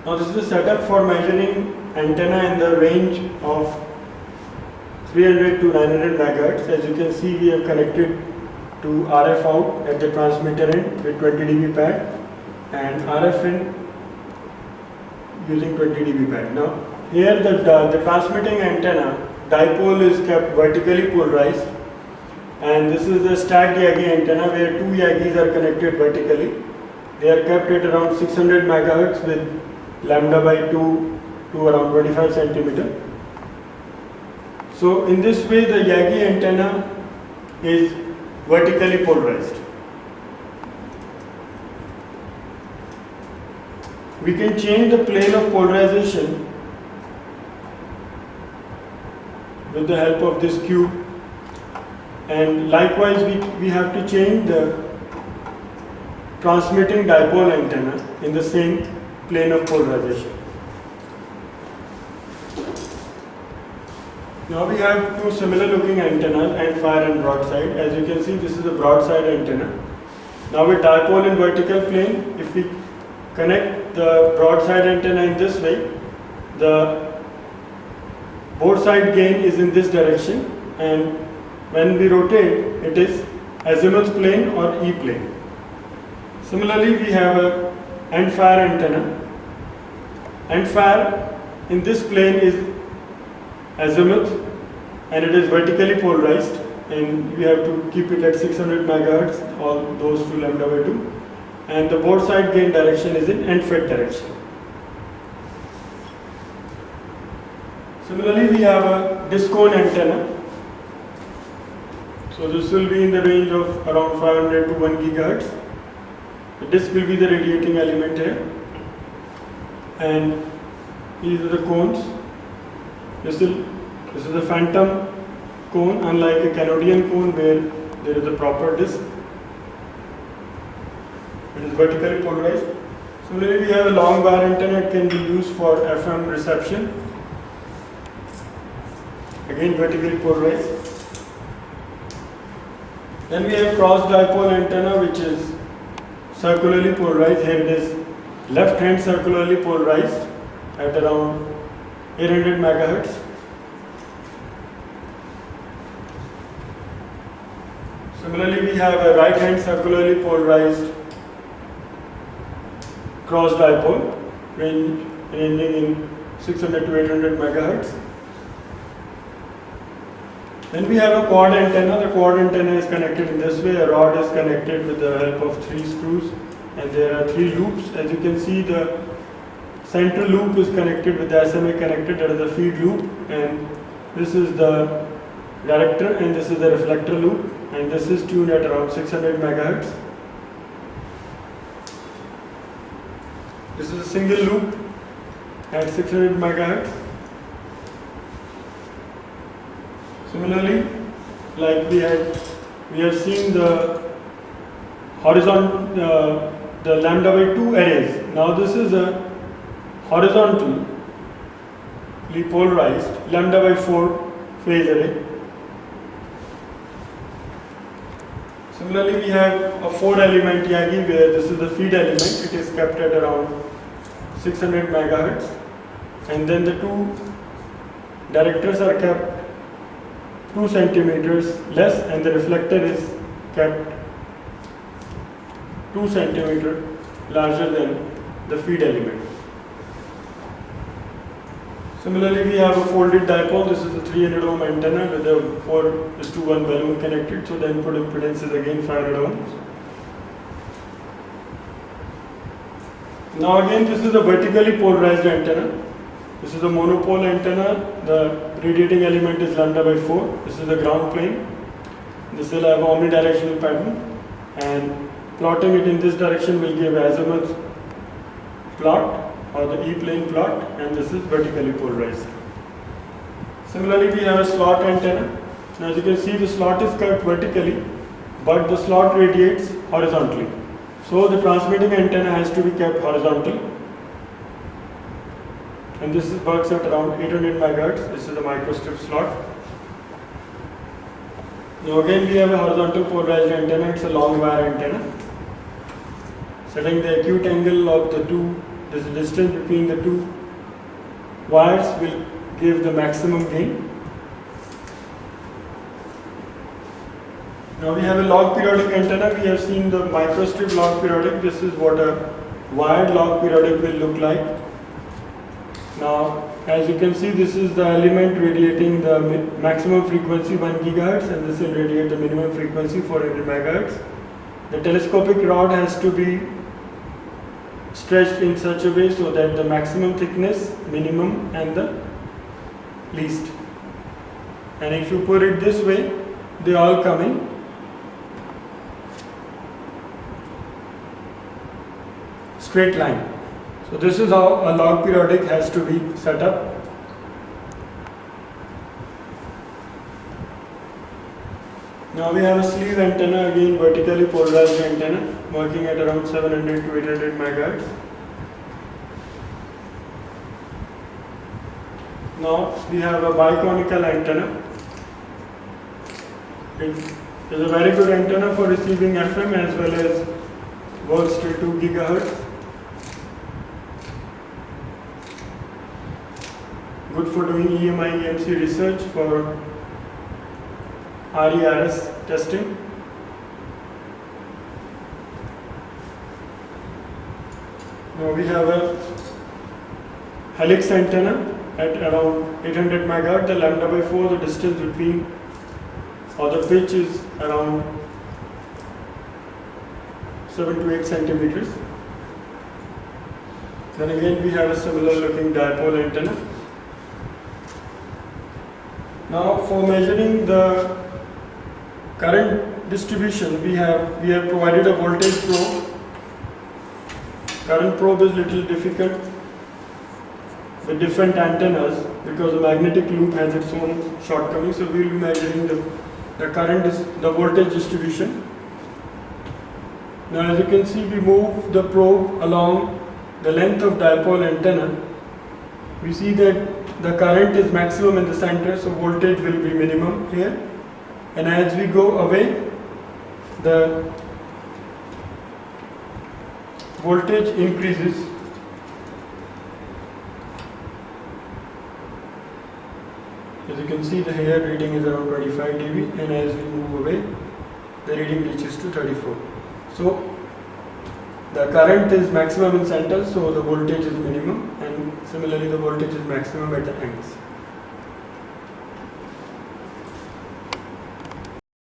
Now this is the setup for measuring antenna in the range of 300 to 900 megahertz. As you can see, we have connected to RF out at the transmitter end with 20 dB pad and RF in using 20 dB pad. Now here the transmitting antenna dipole is kept vertically polarized, and this is a stacked Yagi antenna where two Yagis are connected vertically. They are kept at around 600 megahertz with lambda by 2 to around 25 centimeter. So in this way the Yagi antenna is vertically polarized. We can change the plane of polarization with the help of this cube, and likewise we have to change the transmitting dipole antenna in the same plane of polarization. Now we have two similar looking antennas, end fire and broadside. As you can see, this is a broadside antenna. Now with dipole in vertical plane, if we connect the broadside antenna in this way, the both side gain is in this direction, and when we rotate it is azimuth plane or E plane. Similarly, we have a end fire antenna. End fire in this plane is azimuth and it is vertically polarized, and we have to keep it at 600 megahertz, all those to lambda by 2, and the both side gain direction is in end fed direction. Similarly, we have a disc cone antenna. So this will be in the range of around 500 to 1 gigahertz. The disc will be the radiating element here, and these are the cones. This is a phantom cone, unlike a Canadian cone where there is a proper disc. It is vertically polarized. Similarly, we have a long wire antenna. It can be used for FM reception. Again, vertically polarized. Then we have cross dipole antenna, which is circularly polarized. Here it is left hand circularly polarized at around 800 megahertz. Similarly, we have a right hand circularly polarized cross dipole ranging in 600 to 800 megahertz. Then we have a quad antenna. The quad antenna is connected in this way. A rod is connected with the help of 3 screws, and there are 3 loops. As you can see, the central loop is connected with the SMA connector, that is the feed loop, and this is the director, and this is the reflector loop, and this is tuned at around 600 megahertz. This is a single loop at 600 megahertz. Similarly, like we have seen the horizontal, the lambda by 2 arrays. Now this is a horizontally polarized lambda by 4 phase array. Similarly, we have a 4 element Yagi where this is the feed element. It is kept at around 600 megahertz, and then the 2 directors are kept 2 centimeters less, and the reflector is kept 2 centimeters larger than the feed element. Similarly, we have a folded dipole. This is a 300 ohm antenna with a 4:1 balloon connected, so the input impedance is again 500 ohms. Now again, this is a vertically polarized antenna. This is a monopole antenna. The radiating element is lambda by 4. This is the ground plane. This will have omnidirectional pattern, and plotting it in this direction will give azimuth plot or the E plane plot, and this is vertically polarized. Similarly, we have a slot antenna. Now as you can see, the slot is cut vertically, but the slot radiates horizontally. So the transmitting antenna has to be kept horizontal, and this works at around 800 megahertz. This is a microstrip slot. Now again, we have a horizontal polarized antenna. It's a long wire antenna. Setting the acute angle of the two this distance between the two wires will give the maximum gain. Now we have a log periodic antenna. We have seen the microstrip log periodic. This is what a wired log periodic will look like. Now, as you can see, this is the element radiating the maximum frequency 1 GHz, and this will radiate the minimum frequency 400 MHz. The telescopic rod has to be stretched in such a way so that the maximum thickness, minimum, and the least. And if you put it this way, they all come in straight line. So this is how a log periodic has to be set up. Now we have a sleeve antenna, again vertically polarized antenna, working at around 700 to 800 MHz. Now we have a biconical antenna. It is a very good antenna for receiving FM as well as works till 2 GHz. Good for doing EMI, EMC research for RERS testing. Now we have a helix antenna at around 800 MHz. The lambda by 4, the distance between or the pitch is around 7 to 8 centimeters. Then again we have a similar looking dipole antenna. Now for measuring the current distribution, we have provided a voltage probe. Current probe is little difficult with different antennas because the magnetic loop has its own shortcomings. So we will be measuring the current, the voltage distribution. Now as you can see, we move the probe along the length of dipole antenna. We see that the current is maximum in the center, so voltage will be minimum here. And as we go away, the voltage increases. As you can see, the here reading is around 25 dB, and as we move away, the reading reaches to 34. So the current is maximum in center, so the voltage is minimum, and similarly the voltage is maximum at the ends.